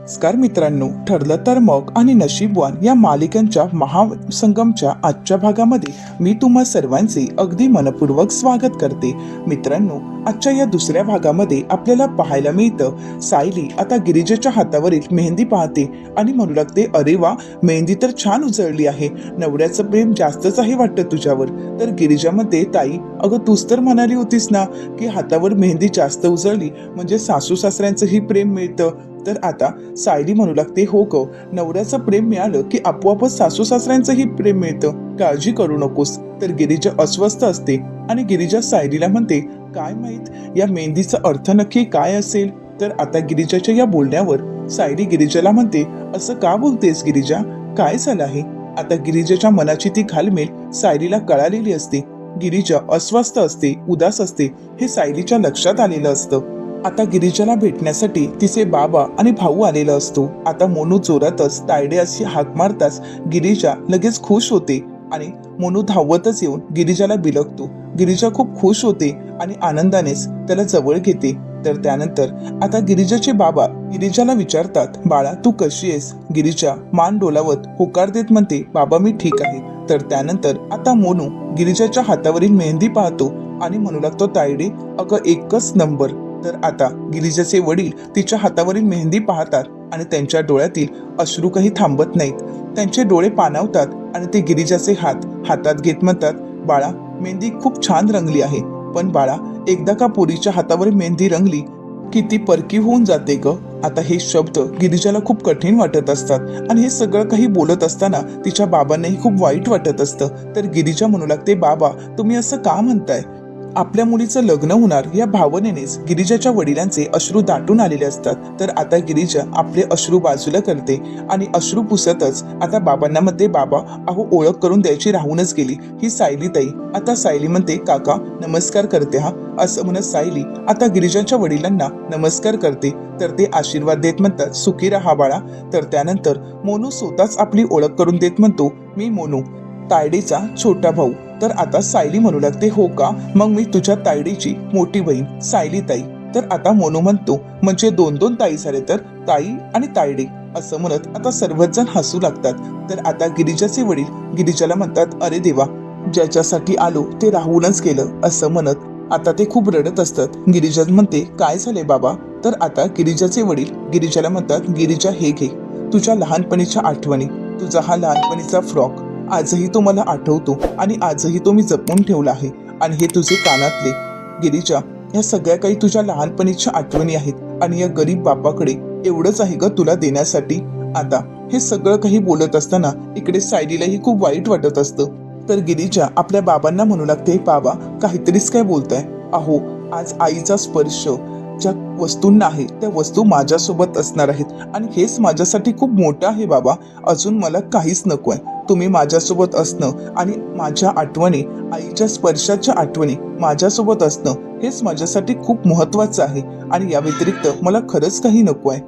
नमस्कार मित्रांनो, ठरलं तर मग आणि नशीबवान या मालिकांच्या महासंगमच्या आजच्या भागामध्ये मी तुम्हा सर्वांचे अगदी मनपूर्वक स्वागत करते. मित्रांनो, आजच्या या दुसऱ्या भागामध्ये आपल्याला पाहायला मिळतं सायली आता गिरिजाच्या हातावरील मेहंदी पाहते आणि म्हणू लागते, अरे वा, मेहंदी तर छान उजळली आहे, नवऱ्याचं प्रेम जास्तच आहे वाटतं तुझ्यावर. तर गिरिजा म्हणते, ताई अगं तूच तर म्हणाली होतीस ना की हातावर मेहंदी जास्त उजळली म्हणजे सासू सासऱ्यांचंही प्रेम मिळतं. तर आता सायली म्हणू लागते, हो ग, नवऱ्याचं प्रेम मिळालं की आपोआपच सासू सासऱ्यांचंही प्रेम मिळतं, काळजी करू नकोस. तर गिरिजा अस्वस्थ असते आणि गिरिजा सायलीला म्हणते, काय माहित या मेहंदीचा अर्थ नक्की काय असेल. तर आता गिरिजाच्या या बोलण्यावर सायली गिरिजाला म्हणते, असं का बोलतेस गिरिजा, काय झालं आहे. आता गिरिजाच्या मनाची ती घालमेल सायलीला कळालेली असते. गिरिजा अस्वस्थ असते, उदास असते, हे सायलीच्या लक्षात आलेलं असतं. आता गिरिजाला भेटण्यासाठी तिचे बाबा आणि भाऊ आलेला असतो. आता मोनू जोरातच तायडे अशी हाक मारताच गिरिजा लगेच खुश होते आणि मोनू धावतच येऊन गिरिजाला बिलगतो. गिरिजा खूप खुश होते आणि आनंदानेच त्याला जवळ घेते. तर त्यानंतर आता गिरिजाचे बाबा गिरिजाला विचारतात, बाळा तू कशी आहेस. गिरिजा मान डोलावत होकार देत म्हणते, बाबा मी ठीक आहे. तर त्यानंतर आता मोनू गिरिजाच्या हातावरील मेहंदी पाहतो आणि म्हणू लागतो, तायडे अगं एकच नंबर. तर आता गिरिजाचे वडील तिच्या हातावरील मेहंदी पाहतात आणि त्यांच्या डोळ्यातील अश्रू काही थांबत नाहीत. त्यांचे डोळे पाणावतात आणि ते गिरिजाचे हातात घेत म्हणतात, बाळा मेहंदी खूप छान रंगली आहे, पण बाळा एकदा का पोरीच्या हातावर मेहंदी रंगली की ती परकी होऊन जाते ग. आता हे शब्द गिरिजाला खूप कठीण वाटत असतात आणि हे सगळं काही बोलत असताना तिच्या बाबांनाही खूप वाईट वाटत असतं. तर गिरिजा म्हणू लागते, बाबा तुम्ही असं का म्हणताय. आपल्या मुलीचं लग्न होणार या भावनेनेच गिरिजाच्या वडिलांचे अश्रू दाटून आलेले असतात. तर आता गिरिजा आपले अश्रू बाजूला करते आणि अश्रू पुसतच आता बाबांना म्हणते, बाबा अहो ओळख करून द्यायची राहूनच गेली, ही सायली ताई. आता सायली म्हणते, काका नमस्कार करते हा. असं म्हणत सायली आता गिरिजाच्या वडिलांना नमस्कार करते. तर ते आशीर्वाद देत म्हणतात, सुखी राहा बाळा. तर त्यानंतर मोनू स्वतःच आपली ओळख करून देत म्हणतो, मी मोनू, तायडीचा छोटा भाऊ. तर आता सायली म्हणू लागते, हो का, मग मी तुझ्या तायडीची मोठी बहीण सायली ताई. तर आता मोनू म्हणतो, म्हणजे दोन दोन ताई झाले, तर ताई आणि तायडी. असं म्हणत आता सर्वच जण हसू लागतात. तर आता गिरिजाचे वडील गिरिजाला म्हणतात, अरे देवा, ज्याच्यासाठी आलो ते राहूनच गेलं. असं म्हणत आता ते खूप रडत असतात. गिरिजा म्हणते, काय झाले बाबा. तर आता गिरिजाचे वडील गिरिजाला म्हणतात, गिरिजा हे घे तुझ्या लहानपणीच्या आठवणी, तुझा हा लहानपणीचा फ्रॉक आजही तो मला आठवतो आणि आजही तो मी जपून ठेवला आहे. आणि हे तुझे कानातले गिरिजा, या सगळ्या काही तुझ्या लहानपणीच्या आठवणी आहेत आणि या गरीब बापाकडे एवढंच आहे ग तुला देण्यासाठी. आता हे सगळं काही बोलत असताना इकडे सायलीलाही खूप वाईट वाटत असतं. तर गिरिजा आपल्या बाबांना म्हणू लागते, बाबा काहीतरीच काय बोलताय. अहो आज आईचा स्पर्श ज्या वस्तूंना आहे त्या वस्तू माझ्यासोबत असणार आहेत आणि हेच माझ्यासाठी खूप मोठं आहे बाबा. अजून मला काहीच नको आहे. तुम्ही माझ्यासोबत असणं आणि माझ्या आठवणी, आईच्या स्पर्शाच्या आठवणी माझ्यासोबत असणं हेच माझ्यासाठी खूप महत्वाचं आहे आणि या व्यतिरिक्त मला खरंच काही नको आहे.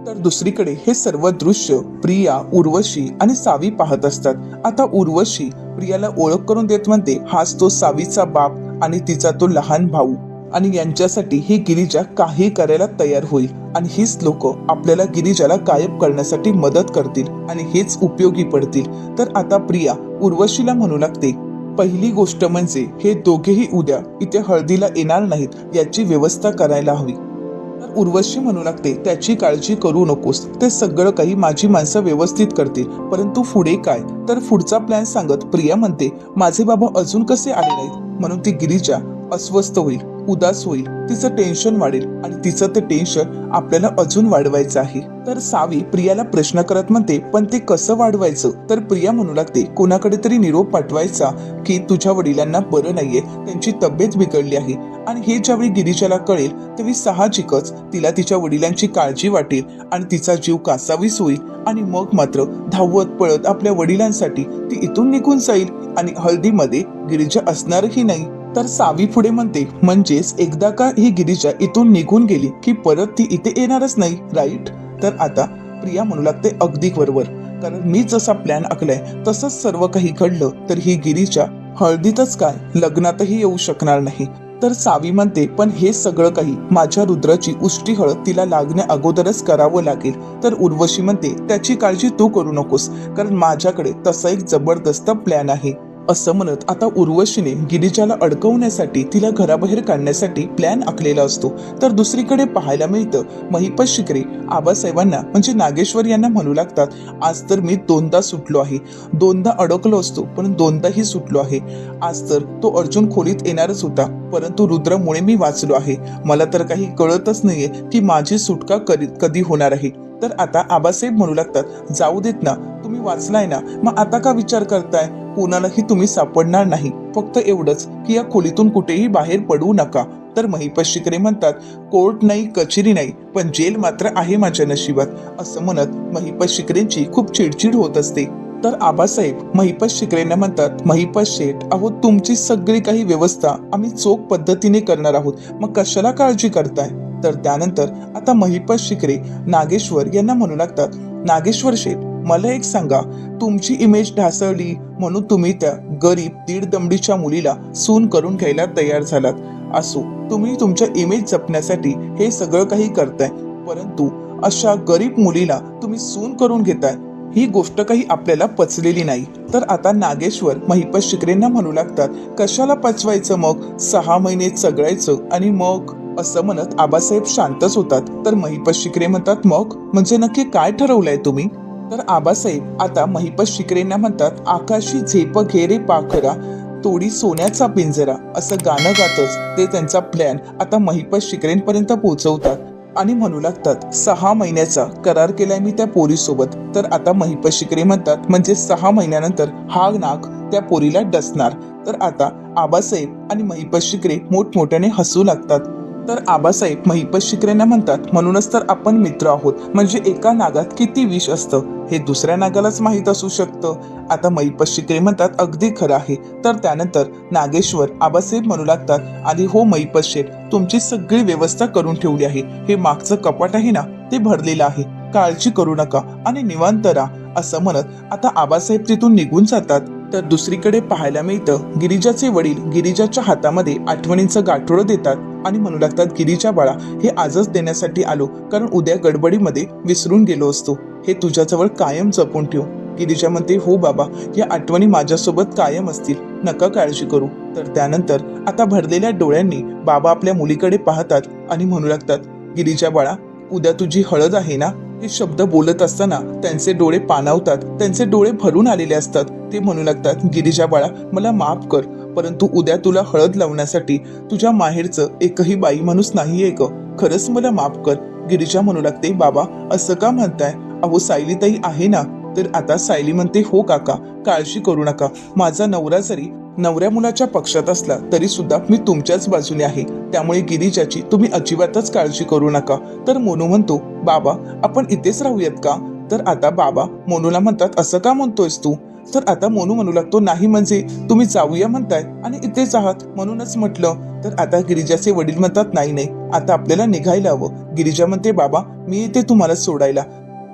तर दुसरीकडे हे सर्व दृश्य प्रिया, उर्वशी आणि सावी पाहत असतात. आता उर्वशी प्रियाला ओळख करून देत म्हणते, हाच तो सावीचा बाप आणि तिचा तो लहान भाऊ आणि यांच्यासाठी ही गिरिजा काही करायला तयार होईल आणि हीच लोक आपल्याला गिरिजाला गायब करण्यासाठी मदत करतील आणि हेच उपयोगी पडतील. तर आता प्रिया उर्वशीला म्हणू लागते, पहिली गोष्ट म्हणजे हे दोघेही उद्या इथे हळदीला येणार नाहीत याची व्यवस्था करायला हवी. तर उर्वशी म्हणू लागते, त्याची काळजी करू नकोस, ते सगळं काही माझी माणसं व्यवस्थित करतील. परंतु पुढे काय. तर पुढचा प्लॅन सांगत प्रिया म्हणते, माझे बाबा अजून कसे आले नाहीत. म्हणून ती गिरिजा अस्वस्थ होईल, उदास होईल, तिचं टेन्शन वाढेल आणि तिचं ते टेन्शन आपल्याला अजून वाढवायचं आहे. तर सावी प्रियाला प्रश्न करत म्हणते, पण ते कसं वाढवायचं. तर प्रिया म्हणू लागते, कोणाकडे तरी निरोप पाठवायचा की तुझ्या वडिलांना बरं नाहीये, त्यांची तब्येत बिघडली आहे. आणि हे ज्यावेळी गिरिजाला कळेल त्यावेळी साहजिकच तिला तिच्या वडिलांची काळजी वाटेल आणि तिचा जीव कासावीस होईल आणि मग मात्र धावत पळत आपल्या वडिलांसाठी ती इथून निघून जाईल आणि हळदीमध्ये गिरिजा असणारही नाही. तर सावी पुढे म्हणते, म्हणजेच एकदा का ही गिरिजा इथून निघून गेली की परत ती इथे येणारच नाही, राईट. तर आता प्रिया म्हणू लागते, अगदी बरोबर, कारण मी जसा प्लॅन आखलाय तसंच सर्व काही घडलं तर ही गिरिजा हळदीतच काय लग्नातही येऊ शकणार नाही. तर सावी म्हणते, पण हे सगळं काही माझ्या रुद्राची उष्टी हळद तिला लागण्या अगोदरच करावं लागेल. तर उर्वशी म्हणते, त्याची काळजी तू करू नकोस, कारण माझ्याकडे तसा एक जबरदस्त प्लॅन आहे. असं म्हणत आता उर्वशीने गिरिजाला अडकवण्यासाठी, तिला घराबाहेर काढण्यासाठी प्लॅन आखलेला असतो. तर दुसरीकडे पाहायला मिळतं, महिपत शिकरे आबासाहेबांना म्हणजे नागेश्वर यांना म्हणू लागतात, आज तर मी 2दा सुटलो आहे. 2दा अडकलो असतो, पण 2दाही सुटलो आहे. आज तर तो अर्जुन खोलीत येणारच होता, परंतु रुद्रामुळे मी वाचलो आहे. मला तर काही कळतच नाहीये की माझी सुटका कधी होणार आहे. तर आता आबासाहेब म्हणू लागतात, जाऊ देत ना, तुम्ही वाचलाय ना, मग आता का विचार करताय? कोणालाही तुम्ही सापडणार नाही. फक्त एवढंच की या खोलीतून कुठेही बाहेर पडू नका. तर महिपत शिकरे म्हणतात, कोर्ट नाही, कचेरी नाही, पण जेल मात्र आहे माझ्या नशिबात. असं म्हणत महिपत शिकरेंची खूप चिडचिड होत असते. तर आबासाहेब महिपत शिकरेंना म्हणतात, महिपत शेठ, अहो तुमची सगळी काही व्यवस्था आम्ही चोख पद्धतीने करणार आहोत, मग कशाला काळजी करताय? तर त्यानंतर आता महिपत शिकरे नागेश्वर यांना म्हणू लागतात, नागेश्वर शेठ, मला एक सांगा, तुमची इमेज ढासळली म्हणून तुम्ही त्या गरीब 1.5 दमडीच्या मुलीला सून करून घ्यायला तयार झालात. असो, तुम्ही तुमच्या इमेज जपण्यासाठी हे सगळं काही करताय, परंतु अशा गरीब मुलीला तुम्ही सून करून घेताय, ही गोष्ट काही आपल्याला पचलेली नाही. तर आता नागेश्वर महिपत शिकरेंना म्हणू लागतात, कशाला पचवायचं, मग 6 महिने चगळायचं आणि मग. असं म्हणत आबासाहेब शांतच होतात. तर महिपत शिकरे म्हणतात, मग म्हणजे नक्की काय ठरवलंय तुम्ही? तर आबासाहेब आता महिपत शिकरेंना म्हणतात, आकाशी झेप घेरे पाखरा, तोडी सोन्याचा पिंजरा, असं गाणं गातच ते त्यांचा प्लॅन आता महिपत शिकरेंपर्यंत पोहोचवतात आणि म्हणू लागतात, 6 महिन्याचा करार केलाय मी त्या पोरीसोबत. तर आता महिपत शिकरे म्हणतात, म्हणजे 6 महिन्यानंतर हा नाग त्या पोरीला डसणार. तर आता आबासाहेब आणि महिपत शिकरे मोठमोठ्याने हसू लागतात. तर आबासाहेब महिपत शिकरेंना म्हणतात, म्हणूनच तर आपण मित्र आहोत, म्हणजे एका नागात किती विष असतं हे दुसऱ्या नागालाच माहीत असू शकतं. आता महिपत शिकरे म्हणतात, अगदी खरं आहे. तर त्यानंतर नागेश्वर आबासाहेब म्हणू लागतात, आणि हो महिपत शेठ, तुमची सगळी व्यवस्था करून ठेवली आहे. हे मागचं कपाट आहे ना, ते भरलेलं आहे, काळजी करू नका आणि निवांत राहा. असं म्हणत आता आबासाहेब तिथून निघून जातात. तर दुसरीकडे पाहायला मिळतं, गिरिजाचे वडील गिरिजाच्या हातामध्ये आठवणींचं गाठोडं देतात आणि म्हणू लागतात, गिरिजा बाळा, हे आजच देण्यासाठी आलो, कारण उद्या गडबडीमध्ये विसरून गेलो असतो. हे तुझ्याजवळ कायम जपून ठेव. गिरिजा म्हणते, हो बाबा, या आठवणी माझ्यासोबत कायम असतील, नका काळजी करू. तर त्यानंतर आता भरलेल्या डोळ्यांनी बाबा आपल्या मुलीकडे पाहतात आणि म्हणू लागतात, गिरिजा बाळा, उद्या तुझी हळद आहे ना. हे शब्द बोलत असताना त्यांचे डोळे पाणावतात, त्यांचे डोळे भरून आलेले असतात. ते म्हणू लागतात, गिरिजा बाळा, मला माफ कर, परंतु उद्या तुला हळद लावण्यासाठी तुझ्या माहेरचं एकही बाई माणूस नाहीये ग, खरंच मला माफ कर. गिरिजा म्हणू लागते, बाबा असं का म्हणताय, अहो सायलीताई आहे ना. तर आता सायली म्हणते, हो काका, काळजी करू नका, माझा नवरा जरी नवऱ्या मुलाच्या पक्षात असला तरी सुद्धा मी तुमच्याच बाजूने आहे, त्यामुळे गिरिजाची तुम्ही अजिबातच काळजी करू नका. तर मोनू म्हणतो, बाबा आपण इथेच राहूयात का? तर आता बाबा मोनूला म्हणतात, असं का म्हणतोयस तू? तर आता मोनू म्हणू लागतो, नाही म्हणजे तुम्ही जाऊया म्हणताय आणि इथेच आहात म्हणूनच म्हटलं. तर आता गिरिजाचे वडील म्हणतात, नाही नाही, आता आपल्याला निघायला हवं. गिरिजा म्हणते, बाबा मी येते तुम्हाला सोडायला.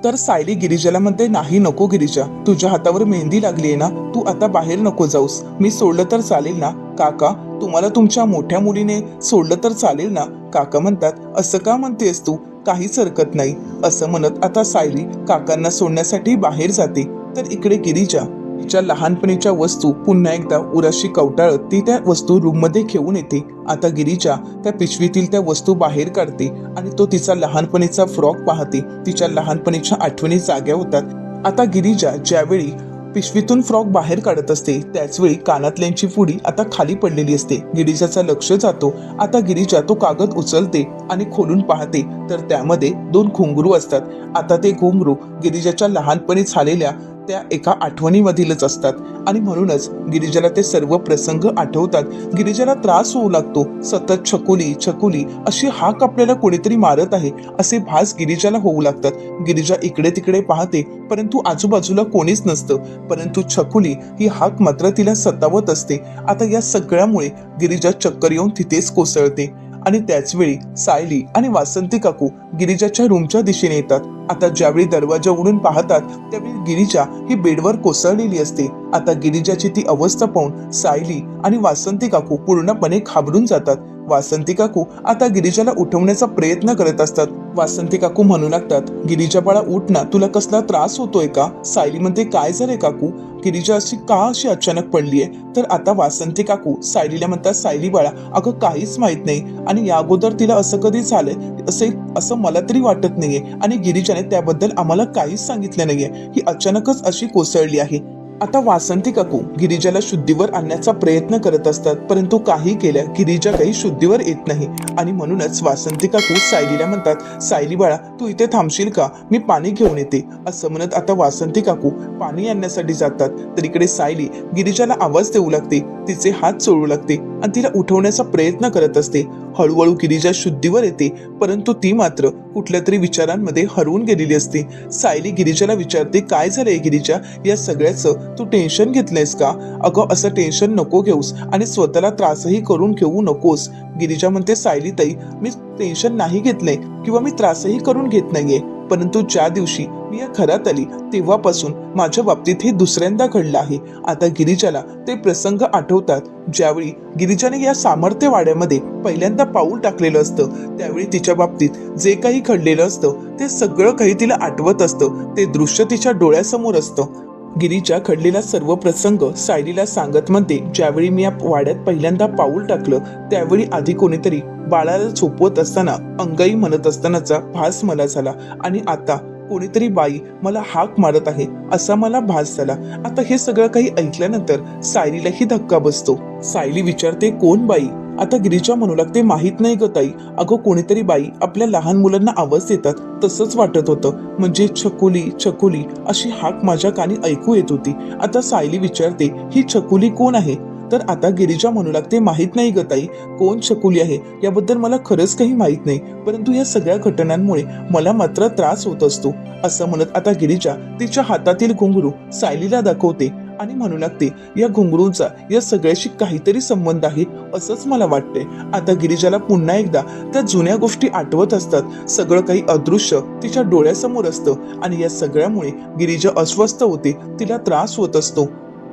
तर सायली गिरिजाला म्हणते, नाही नको गिरिजा, तुझ्या हातावर मेहंदी लागली आहे ना, तू आता बाहेर नको जाऊस, मी सोडलं तर चालेल ना? काका, तुम्हाला तुमच्या मोठ्या मुलीने सोडलं तर चालेल ना? काका म्हणतात, असं का म्हणतेस तू, काहीच हरकत नाही. असं म्हणत आता सायली काकांना सोडण्यासाठी बाहेर जाते. तर इकडे गिरिजा तिच्या लहानपणीच्या वस्तू पुन्हा एकदा उराशी कवटाळत ती त्या वस्तू रूम मध्ये घेऊन येते. आता गिरिजा त्या पिशवीतील त्या वस्तू बाहेर काढते आणि तो तिचा लहानपणीचा फ्रॉक पाहते. तिच्या लहानपणीच्या आठवणी जाग्या होतात. आता गिरिजा ज्यावेळी पिशवीतून फ्रॉक बाहेर काढत असते त्याचवेळी कानातल्यांची फुडी आता खाली पडलेली असते. गिरिजाचा लक्ष जातो. आता गिरिजा तो कागद उचलते आणि खोलून पाहते तर त्यामध्ये 2 घुंगरू असतात. आता ते घुंगरू गिरिजाच्या लहानपणी झालेल्या त्या एका आठवणीमधीलच असतात आणि म्हणूनच गिरिजाला ते सर्व प्रसंग आठवतात. गिरिजाला त्रास होऊ लागतो. सतत छकुली छकुली अशी हाक आपल्याला कोणीतरी मारत आहे असे भास गिरिजाला होऊ लागतात. गिरिजा इकडे तिकडे पाहते परंतु आजूबाजूला कोणीच नसतं, परंतु छकुली ही हाक मात्र तिला सतावत असते. आता या सगळ्यामुळे गिरिजा चक्कर येऊन तिथेच कोसळते आणि त्याचवेळी सायली आणि वासंती काकू गिरिजाच्या रूमच्या दिशेने येतात. आता ज्यावेळी दरवाजा उघडून पाहतात त्यावेळी गिरिजा ही बेडवर कोसळलेली असते. आता गिरिजाची ती अवस्था पाहून सायली आणि वासंती काकू पूर्णपणे घाबरून जातात. वासंती काकू आता गिरिजाला उठवण्याचा प्रयत्न करत असतात. वासंती काकू म्हणू लागतात, गिरिजा बाळा उठ ना, तुला कसला त्रास होतोय का? सायली म्हणते, काय झालंय काकू? गिरिजा अशी अचानक पडलीये? तर आता वासंती काकू सायलीला म्हणतात, सायली बाळा अगं काहीच माहित नाही आणि या अगोदर तिला असं कधी झालंय असेल असं मला तरी वाटत नाहीये आणि गिरिजाने त्याबद्दल आम्हाला काहीच सांगितलं नाहीये. ही अचानकच अशी कोसळली आहे. आता वासंती काकू गिरिजाला शुद्धीवर आणण्याचा प्रयत्न करत असतात, परंतु काही केल्या गिरिजा काही शुद्धीवर येत नाही आणि म्हणूनच वासंती काकू सायलीला म्हणतात, सायली बाळा तू इथे थांबशील का? मी पाणी घेऊन येते. असं म्हणत आता वासंती काकू पाणी आणण्यासाठी जातात. तर इकडे सायली गिरिजाला आवाज देऊ लागते, तिचे हात चोळू लागते आणि तिला उठवण्याचा प्रयत्न करत असते. हळूहळू गिरिजा शुद्धीवर येते, परंतु ती मात्र कुठल्या तरी विचारांमध्ये हरवून गेलेली असते. सायली गिरिजाला विचारते, काय झालंय गिरिजा? या सगळ्याचं तू टेन्शन घेतलंयस का? अगं असं टेन्शन नको घेऊस आणि स्वतःला त्रासही करून घेऊ नकोस. गिरिजा म्हणते, सायली ताई मी टेन्शन नाही घेतलंय किंवा मी त्रासही करून घेत नाहीये, परंतु ज्या दिवशी मी या घरात आली तेव्हापासून माझ्या बाबतीत हे दुसऱ्यांदा घडलं आहे. आता गिरिजाला ते प्रसंग आठवतात ज्यावेळी गिरिजाने या सामर्थ्य वाड्यामध्ये पहिल्यांदा पाऊल टाकलेलं असतं. त्यावेळी तिच्या बाबतीत जे काही घडलेलं असतं ते सगळं काही तिला आठवत असतं. ते दृश्य तिच्या डोळ्यासमोर असतं. गिरीच्या घडलेला सर्व प्रसंग सायलीला सांगत म्हणते, ज्यावेळी मी या वाड्यात पहिल्यांदा पाऊल टाकलं त्यावेळी आधी कोणीतरी बाळाला झोपवत असताना अंगाई म्हणत असतानाचा भास मला झाला आणि आता कोणीतरी बाई मला हाक मारत आहे असा मला भास झाला. आता हे सगळं काही ऐकल्यानंतर सायलीलाही धक्का बसतो. सायली विचारते, कोण बाई? आता गिरिजा म्हणू लागते, माहित नाही ग ताई, अगं कोणीतरी बाई आपल्या लहान मुलांना आवाज देतात तसंच वाटत होतं, म्हणजे छकुली छकुली अशी हाक माझ्या कानी ऐकू येत होती. आता सायली विचारते, ही छकुली कोण आहे? तर आता गिरिजा म्हणू लागते, माहित नाही ग ताई, कोण छकुली आहे याबद्दल मला खरंच काही माहित नाही, परंतु या सगळ्या घटनांमुळे मला मात्र त्रास होत असतो. असं म्हणत आता गिरिजा तिच्या हातातील घुंगरू सायलीला दाखवते आणि म्हणू लागते, या घुंगरूचा या सगळ्याशी काहीतरी संबंध आहे असंच मला वाटतंय. आता गिरिजाला पुन्हा एकदा त्या जुन्या गोष्टी आठवत असतात. सगळं काही अदृश्य तिच्या डोळ्यासमोर असतं आणि या सगळ्यामुळे गिरिजा अस्वस्थ होते, तिला त्रास होत असतो.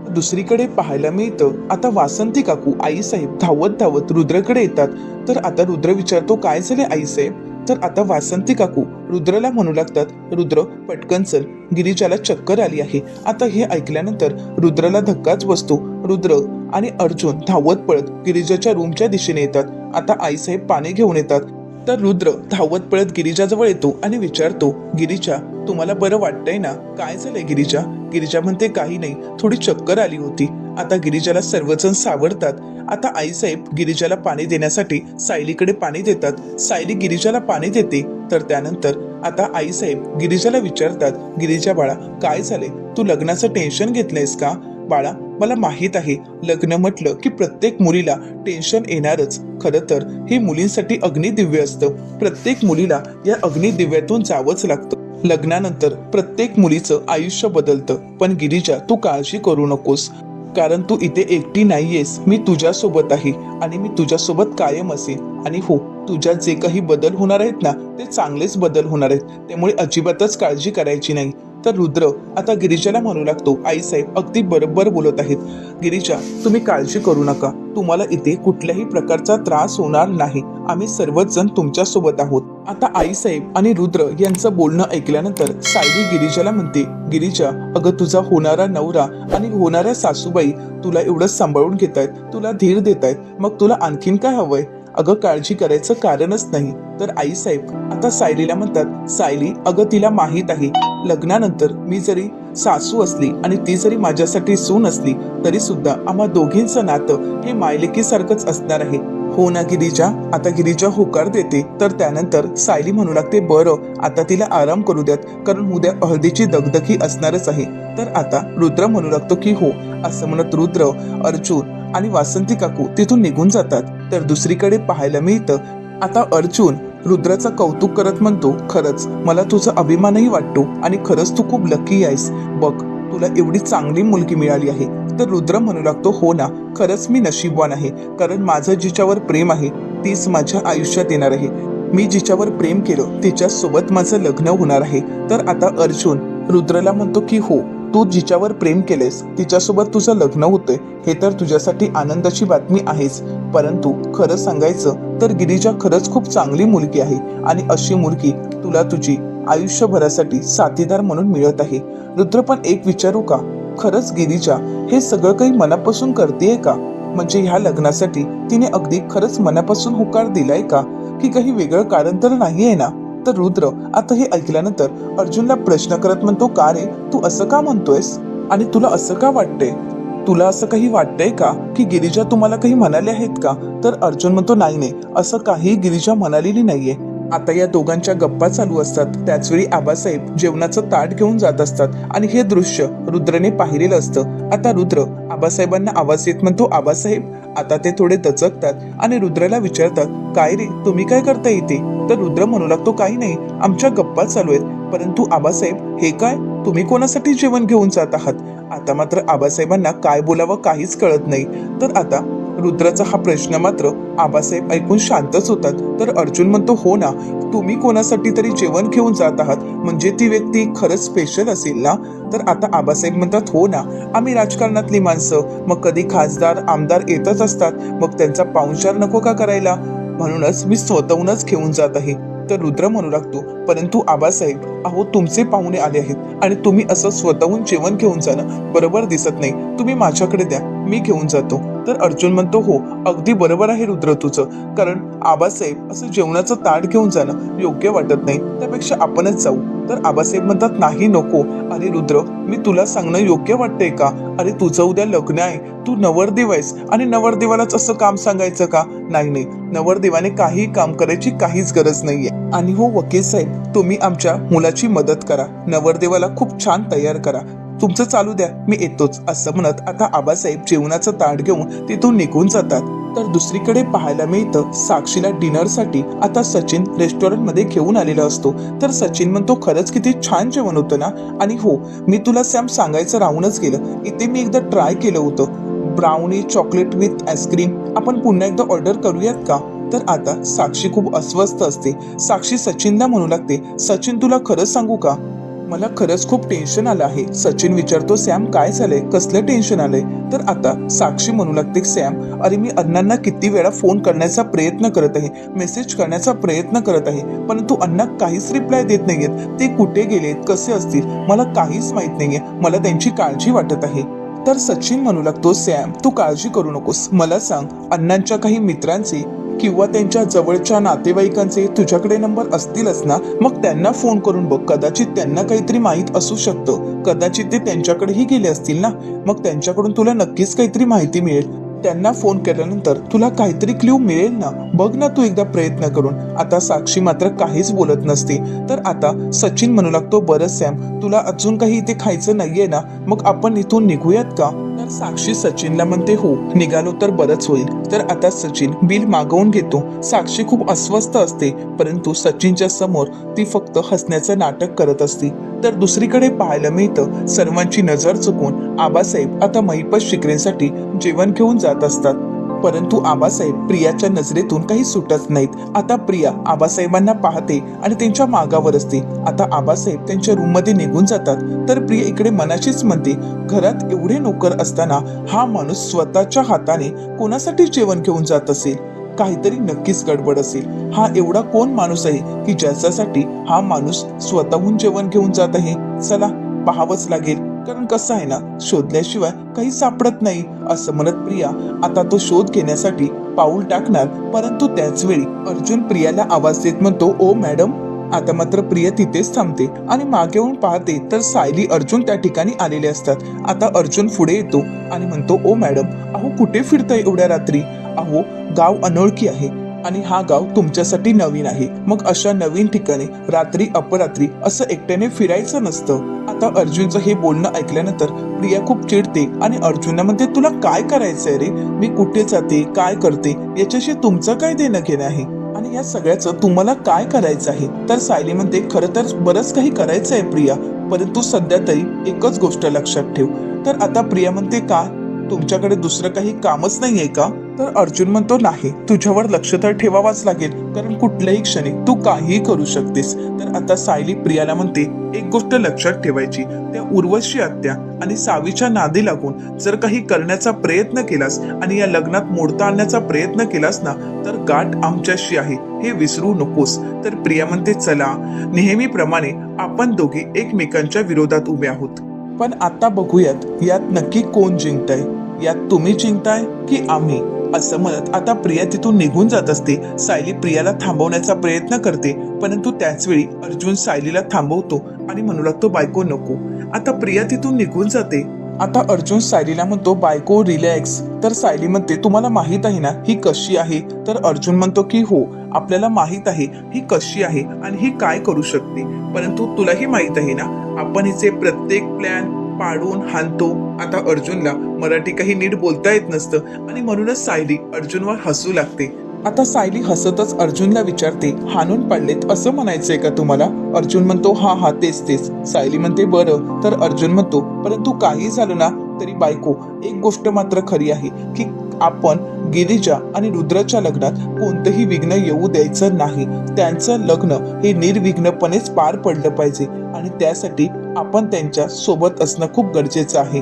दुसरीकडे पाहायला मिळतं आता वासंती काकू आईसाहेब धावत धावत रुद्रकडे येतात. तर आता रुद्र विचारतो, काय झाले आईसाहेब? तर आता वासंती काकू रुद्रला म्हणू लागतात, रुद्र पटकन चल, गिरिजाला चक्कर आली आहे. आता हे ऐकल्यानंतर रुद्रला धक्काच बसतो. रुद्र आणि अर्जुन धावत पळत गिरिजाच्या रूमच्या दिशेने येतात. आता आईसाहेब पाणी घेऊन येतात. तर रुद्र धावत पळत गिरिजाजवळ येतो आणि विचारतो, गिरिजा तुम्हाला बरं वाटतंय ना? काय झालंय गिरिजा? गिरिजा म्हणते, काही नाही, थोडी चक्कर आली होती. आता गिरिजाला सर्वजण सावरतात. आता आईसाहेब गिरिजाला पाणी देण्यासाठी सायलीकडे पाणी देतात. सायली गिरिजाला पाणी देते. तर त्यानंतर आता आईसाहेब गिरिजाला विचारतात, गिरिजा बाळा काय झाले? तू लग्नाचं टेन्शन घेतलंयस का? बाळा मला माहित आहे, लग्न म्हटलं की प्रत्येक मुलीला टेन्शन येणारच. खरं तर हे मुलींसाठी अग्निदिव्य असतं. प्रत्येक मुलीला या अग्निदिव्यातून जावंच लागतं. लग्नानंतर प्रत्येक मुलीचं आयुष्य बदलतं. पण गिरिजा तू काळजी करू नकोस, कारण तू इथे एकटी नाहीयेस. मी तुझ्या सोबत आहे आणि मी तुझ्या सोबत कायम असेन. आणि हो, तुझ्यात जे काही बदल होणार आहेत ना ते चांगलेच बदल होणार आहेत, त्यामुळे अजिबातच काळजी करायची नाही. तर रुद्र आता गिरिजाला म्हणू लागतो, आईसाहेब अगदी बरोबर बोलत आहेत. गिरिजा तुम्ही काळजी करू नका, तुम्हाला इथे कुठल्याही प्रकारचा त्रास होणार नाही. आम्ही सर्वच जण तुमच्या सोबत आहोत. आता आईसाहेब आणि रुद्र यांचं बोलणं ऐकल्यानंतर सायली गिरिजाला म्हणते, गिरिजा अगं तुझा होणारा नवरा आणि होणाऱ्या सासूबाई तुला एवढं सांभाळून घेतायत, तुला धीर देतायत, मग तुला आणखीन काय हवंय? अगं काळजी करायचं कारणच नाही. तर आईसाहेब आता सायलीला म्हणतात, सायली अगं तिला माहित आहे, लग्नानंतर मी जरी सासू असली आणि ती जरी माझ्यासाठी सून असली तरी सुद्धा आम्हा दोघींचं नातं हे मायलेकीसारखंच असणार आहे. हो ना गिरिजा? आता गिरिजा होकार देते. तर त्यानंतर सायली म्हणू लागते, बरं आता तिला आराम करू द्यात, कारण उद्या हळदीची दगदगी असणारच आहे. तर आता रुद्र म्हणू लागतो की हो. असं म्हणत रुद्र, अर्जुन आणि वासंती काकू तिथून निघून जातात. तर दुसरीकडे पाहायला मिळतं आता अर्जुन रुद्राचं कौतुक करत म्हणतो, खरंच मला तुझा अभिमानही वाटतो आणि खरंच तू खूप लकी आहेस बघ, तुला एवढी चांगली मुलगी मिळाली आहे. तर रुद्र म्हणू लागतो, हो ना, खरंच मी नशीबवान आहे, कारण माझं जिच्यावर प्रेम आहे तीच माझ्या आयुष्यात येणार आहे. मी जिच्यावर प्रेम केलं तिच्यासोबत माझं लग्न होणार आहे. तर आता अर्जुन रुद्रला म्हणतो की हो, तू जिच्यावर प्रेम केलेस तिच्यासोबत तुझं लग्न होतंय हे तर तुझ्यासाठी आनंदाची बातमी आहेच. परंतु खरं सांगायचं तर गिरिजा खरंच खूप चांगली मुलगी आहे आणि अशी मुलगी तुला तुझी आयुष्यभरासाठी साथीदार म्हणून मिळत आहे. रुद्र पण एक विचारू का, खरंच गिरिजा हे सगळं काही मनापासून करतेय का? म्हणजे ह्या लग्नासाठी तिने अगदी खरंच मनापासून होकार दिलाय का, की काही वेगळं कारण तर नाहीये ना? तर रुद्र आता हे ऐकल्यानंतर अर्जुनला प्रश्न करत म्हणतो, का रे तू असं का म्हणतोयस आणि तुला असं का वाटतंय? तुला असं काही वाटतंय का की गिरिजा तुम्हाला काही म्हणाले आहेत का? तर अर्जुन म्हणतो, नाही नाही, असं काही गिरिजा म्हणालेली नाहीये. आता या दोघांच्या गप्पा चालू असतात. त्याचवेळी आबासाहेब जेवणाचं ताट घेऊन जात असतात आणि हे दृश्य रुद्रने पाहिलेलं असतं. आता रुद्र आबासाहेबांना आवाज येत म्हणतो, आबासाहेब. आता ते थोडे दचकतात आणि रुद्राला विचारतात, काय रे तुम्ही काय करता इथे? तर रुद्र म्हणू लागतो, काही नाही, आमच्या गप्पा चालू आहेत. परंतु आबासाहेब हे काय, तुम्ही कोणासाठी जेवण घेऊन जात आहात? आता मात्र आबासाहेबांना काय बोलावं काहीच कळत नाही. तर आता रुद्राचा हा प्रश्न मात्र आबासाहेब ऐकून शांतच होतात. तर अर्जुन म्हणतो, हो ना, तुम्ही कोणासाठी तरी जेवण घेऊन जात आहात म्हणजे ती व्यक्ती खरंच स्पेशल असेल ना? तर आता आबासाहेब म्हणतात, हो ना, आम्ही राजकारणातली माणसं, मग कधी खासदार आमदार येतच असतात, मग त्यांचा पाहुणचार नको का करायला? म्हणूनच मी स्वतःहूनच घेऊन जात आहे. तर रुद्र म्हणू लागतो, परंतु आबासाहेब, अहो तुमचे पाहुणे आले आहेत आणि तुम्ही असं स्वतःहून जेवण घेऊन जाणं बरोबर दिसत नाही. तुम्ही माझ्याकडे द्या, मी घेऊन जातो. तर अर्जुन म्हणतो, हो अगदी बरोबर आहे रुद्र तुझं, कारण आबासाहेब असं जेवणाचं ताट घेऊन जाणं योग्य वाटत नाही, त्यापेक्षा आपणच जाऊ. तर आबासाहेब म्हणतात, नाही नको. अरे रुद्र, मी तुला सांगणं योग्य वाटतंय का? अरे तुझं उद्या लग्न आहे, तू नवरदेव आहेस आणि नवरदेवालाच असं काम सांगायचं का? नाही नाही, नवरदेवाने काही काम करायची काहीच गरज नाहीये. आणि हो वकील साहेब, तुम्ही आमच्या मुलाची मदत करा, नवरदेवाला खूप छान तयार करा, तुमचं चालू द्या, मी येतोच. असं म्हणत आता आबासाहेब जेवणाचं ताट घेऊन तिथून निघून जातात. तर दुसरीकडे पाहायला मिळतं, साक्षीला डिनरसाठी आता सचिन रेस्टॉरंटमध्ये घेऊन आलेला असतो. तर सचिन म्हणतो, खरंच किती छान जेवण होतं ना? आणि हो, मी तुला सॅम सांगायचं राहूनच गेलं, इथे मी एकदा ट्राय केलं होतं ब्राउनी चॉकलेट विथ आईस्क्रीम. आपण पुन्हा एकदा ऑर्डर करूयात का? तर आता साक्षी खूप अस्वस्थ असते. साक्षी सचिनला म्हणू लागते, सचिन तुला खरंच सांगू का, मला खरंच खूप टेन्शन आलं आहे. सचिन विचारतो, सॅम काय झालंय, कसलं टेन्शन आलंय? तर आता साक्षी म्हणू लागते, सॅम अरे मी अण्णांना किती वेळा फोन करण्याचा प्रयत्न करत आहे, मेसेज करण्याचा प्रयत्न करत आहे, परंतु अण्णा काहीच रिप्लाय देत नाहीयेत. ते कुठे गेलेत, कसे असतील मला काहीच माहित नाहीये, मला त्यांची काळजी वाटत आहे. तर सचिन म्हणू लागतो, सॅम तू काळजी करू नकोस, मला सांग अण्णांच्या काही मित्रांचे किंवा त्यांच्या जवळच्या नातेवाईकांचे तुझ्याकडे नंबर असतीलच ना? मग त्यांना फोन करून बघ, कदाचित त्यांना काहीतरी माहीत असू शकतं, कदाचित ते त्यांच्याकडेही गेले असतील ना, मग त्यांच्याकडून तुला नक्कीच काहीतरी माहिती मिळेल. त्यांना फोन केल्यानंतर तुला काहीतरी क्ल्यू मिळेल ना, बघ ना तू एकदा प्रयत्न करून. आता साक्षी मात्र काहीच बोलत नसते. तर आता सचिन म्हणू लागतो, बरं सॅम तुला अजून काही इथे खायचं नाहीये ना, मग आपण इथून निघूयात का? तर साक्षी सचिनला म्हणते, हो निघालो तर बरंच होईल. तर आता सचिन बिल मागवून घेतो. साक्षी खूप अस्वस्थ असते, परंतु सचिनच्या समोर ती फक्त हसण्याचं नाटक करत असते. तर दुसरीकडे पाहायला मिळतं, सर्वांची नजर चुकून आबासाहेब आता महिपत शिकरेसाठी जेवण घेऊन जात असतात. परंतु आबासाहेब प्रियाच्या नजरेतून काही सुटत नाहीत. आता प्रिया आबासाहेबांना पाहते आणि त्यांच्या मागावर असते. आता आबासाहेब त्यांच्या रूम मध्ये निघून जातात. तर प्रिया इकडे मनाशीच म्हणते, घरात एवढे नोकर असताना हा माणूस स्वतःच्या हाताने कोणासाठी जेवण घेऊन जात असेल? काहीतरी नक्कीच गडबड असेल. हा एवढा कोण माणूस आहे की ज्याच्यासाठी हा माणूस स्वतःहून जेवण घेऊन जात आहे? चला पाहावंच लागेल, कारण कसं आहे ना, शोधल्याशिवाय काही सापडत नाही. असं म्हणत प्रिया आता तो शोध घेण्यासाठी पाऊल टाकणार. परंतु त्याच वेळी अर्जुन प्रियाला आवाज देत म्हणतो, ओ मॅडम. आता मात्र प्रिया तिथेच थांबते आणि मागे येऊन पाहते तर सायली अर्जुन त्या ठिकाणी आलेले असतात. आता अर्जुन पुढे येतो आणि म्हणतो, ओ मॅडम, अहो कुठे फिरताय एवढ्या रात्री? अहो गाव अनोळखी आहे आणि हा गाव तुमच्यासाठी नवीन आहे, मग अशा नवीन ठिकाणी रात्री अपरात्री असं एकट्याने फिरायचं नसतं. आता अर्जुनचं हे बोलणं ऐकल्यानंतर प्रिया खूप चिडते आणि अर्जुनला म्हणते, तुला काय करायचंय रे? मी कुठे जाते, काय करते, याच्याशी तुमचं काय देणं घेणं आहे आणि या सगळ्याचं तुम्हाला काय करायचं आहे? तर सायली म्हणते, खरं तर बरंच काही करायचं आहे प्रिया, परंतु सध्या तरी एकच गोष्ट लक्षात ठेव. तर आता प्रिया म्हणते, का? तुमच्याकडे दुसरं काही कामच नाहीये का? तर अर्जुन म्हणतो नाही, तुझ्यावर लक्ष तर ठेवावाच लागेल, कारण कुठल्याही क्षणी तू काहीही करू शकतेस. तर आता सायली प्रियाला म्हणते, एक गोष्ट लक्षात ठेवायची, त्या उर्वशी आत्या आणि सावीच्या नादी लागून जर काही करण्याचा प्रयत्न केलास आणि या लग्नात मोडता आणण्याचा प्रयत्न केलास ना, तर गाठ आमच्याशी आहे हे विसरू नकोस. तर प्रिया म्हणते, चला, नेहमीप्रमाणे आपण दोघे एकमेकांच्या विरोधात उभे आहोत, पण आता बघूयात यात नक्की कोण जिंकताय. यात तुम्ही जिंकताय की आम्ही? असं म्हणत आता प्रिया तिथून निघून जात असते. सायली प्रियाला थांबवण्याचा प्रयत्न करते, परंतु त्याच वेळी अर्जुन सायलीला थांबवतो आणि म्हणू लागतो, बायको नको. आता प्रिया तिथून निघून जाते. आता अर्जुन सायलीला म्हणतो, बायको रिलॅक्स. तर सायली म्हणते, तुम्हाला माहित आहे ना ही कशी आहे? तर अर्जुन म्हणतो की हो, आपल्याला माहित आहे ही कशी आहे आणि ही काय करू शकते, परंतु तुलाही माहित आहे ना आपण हिचे प्रत्येक प्लॅन पाडून हाणतो. आता अर्जुनला मराठी काही नीट बोलता येत नसतं आणि म्हणूनच सायली अर्जुनवर हसू लागते. आता सायली हसतच अर्जुनला विचारते, हाणून पाडलेत असं म्हणायचंय का तुम्हाला? अर्जुन म्हणतो, हा तेच तेच. सायली म्हणते, बरं. तर अर्जुन म्हणतो, परंतु काही झालं ना तरी बायको, एक गोष्ट मात्र खरी आहे की आपण गिरिजा आणि रुद्रच्या लग्नात कोणतंही विघ्न येऊ द्यायचं नाही. त्यांचं लग्न हे निर्विघ्नपणेच पार पडलं पाहिजे आणि त्यासाठी आपण त्यांच्या सोबत असणं खूप गरजेचं आहे.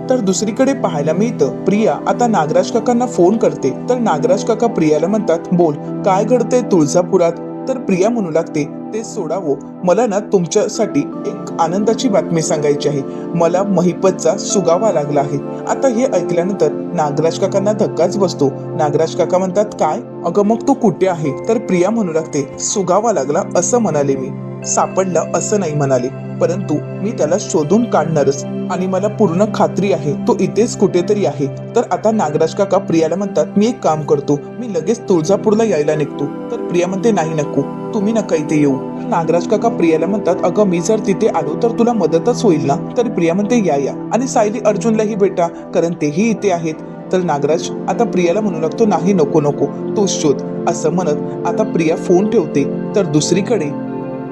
तर दुसरीकडे पाहायला मिळतं, प्रिया आता नागराज काकांना फोन करते. तर नागराज काका प्रियाला म्हणतात, बोल, काय घडतंय तुळजापुरात? तर प्रिया म्हणू लागते, ते सोडावं, मला ना तुमच्यासाठी एक आनंदाची बातमी सांगायची आहे. मला महिपतचा सुगावा लागला आहे. आता हे ऐकल्यानंतर नागराज काकांना धक्काच बसतो. नागराज काका म्हणतात, काय? अगं मग तो कुठे आहे? तर प्रिया म्हणू लागते, सुगावा लागला असं म्हणाले मी, सापडला असं नाही म्हणाले, परंतु मी त्याला शोधून काढणारच आणि मला पूर्ण खात्री आहे तो इथेच कुठेतरी आहे. तर आता नागराज काका प्रियाला म्हणतात, मी एक काम करतो, मी लगेच तुळजापूरला यायला निघतो. तर प्रिया म्हणते, नाही नको, तुम्ही नका इथे येऊ. नागराज काका प्रियाला म्हणतात, अगं मी जर तिथे आलो तर तुला मदतच होईल ना? तर प्रिया म्हणते, या आणि सायली अर्जुनलाही भेटा, कारण तेही इथे आहेत. तर नागराज आता प्रियाला म्हणू लागतो, नाही, नको, तूच शोध. असं म्हणत आता प्रिया फोन ठेवते. तर दुसरीकडे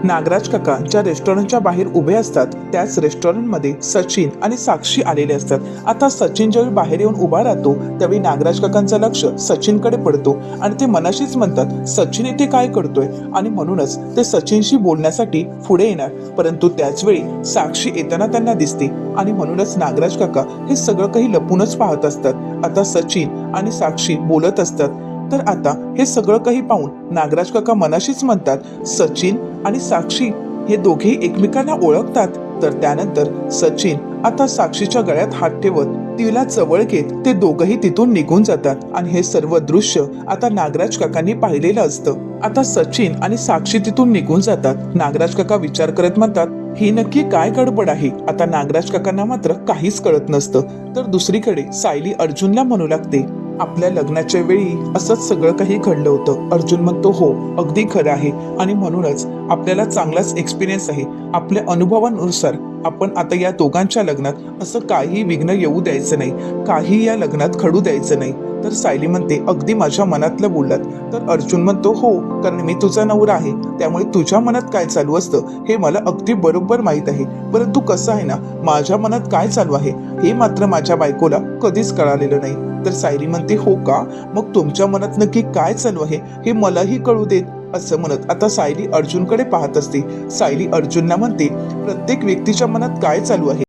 नागराज काका ज्या रेस्टॉरंटच्या बाहेर उभे असतात त्याच रेस्टॉरंटमध्ये सचिन आणि साक्षी आलेले असतात. आता सचिन ज्यावेळी बाहेर येऊन उभा राहतो त्यावेळी नागराज काकांचं लक्ष सचिनकडे पडतो आणि ते मनाशीच म्हणतात, सचिन इथे काय करतोय? आणि म्हणूनच ते सचिनशी बोलण्यासाठी पुढे येणार, परंतु त्याच वेळी साक्षी येताना त्यांना दिसते आणि म्हणूनच नागराज काका हे सगळं काही लपूनच पाहत असतात. आता सचिन आणि साक्षी बोलत असतात. तर आता हे सगळं काही पाहून नागराज काका मनाशीच म्हणतात, सचिन आणि साक्षी हे दोघे एकमेकांना ओळखतात. तर त्यानंतर सचिन आता साक्षीच्या गळ्यात हात ठेवत तिला जवळ घेत ते दोघही तिथून निघून जातात आणि हे सर्व दृश्य आता नागराज काकांनी पाहिलेलं असतं. आता सचिन आणि साक्षी तिथून निघून जातात. नागराज काका विचार करत म्हणतात, ही नक्की काय गडबड आहे? आता नागराज काकांना मात्र काहीच कळत नसतं. तर दुसरीकडे सायली अर्जुनला म्हणू लागते, आपल्या लग्नाच्या वेळी असंच सगळं काही घडलं होतं. अर्जुन म्हणतो, हो, अगदी खरं आहे आणि म्हणूनच आपल्याला चांगलाच एक्सपिरियन्स आहे. आपल्या अनुभवानुसार आपण आता या दोघांच्या लग्नात असं काही विघ्न येऊ द्यायचं नाही, काही या लग्नात घडू द्यायचं नाही. तर सायली म्हणते, अगदी माझ्या मनातलं बोललात. तर अर्जुन म्हणतो, हो, कारण मी तुझा नवरा आहे, त्यामुळे तुझ्या मनात काय चालू असतं हे मला अगदी बरोबर माहित आहे. परंतु कसं आहे ना, माझ्या मनात काय चालू आहे हे मात्र माझ्या बायकोला कधीच कळालेलं नाही. तर सायली म्हणते, हो का? मग तुमच्या मनात नक्की काय चालू आहे हे मलाही कळू देत. असं म्हणत आता सायली अर्जुनकडे पाहत असते. सायली अर्जुनला म्हणते, प्रत्येक व्यक्तीच्या मनात काय चालू आहे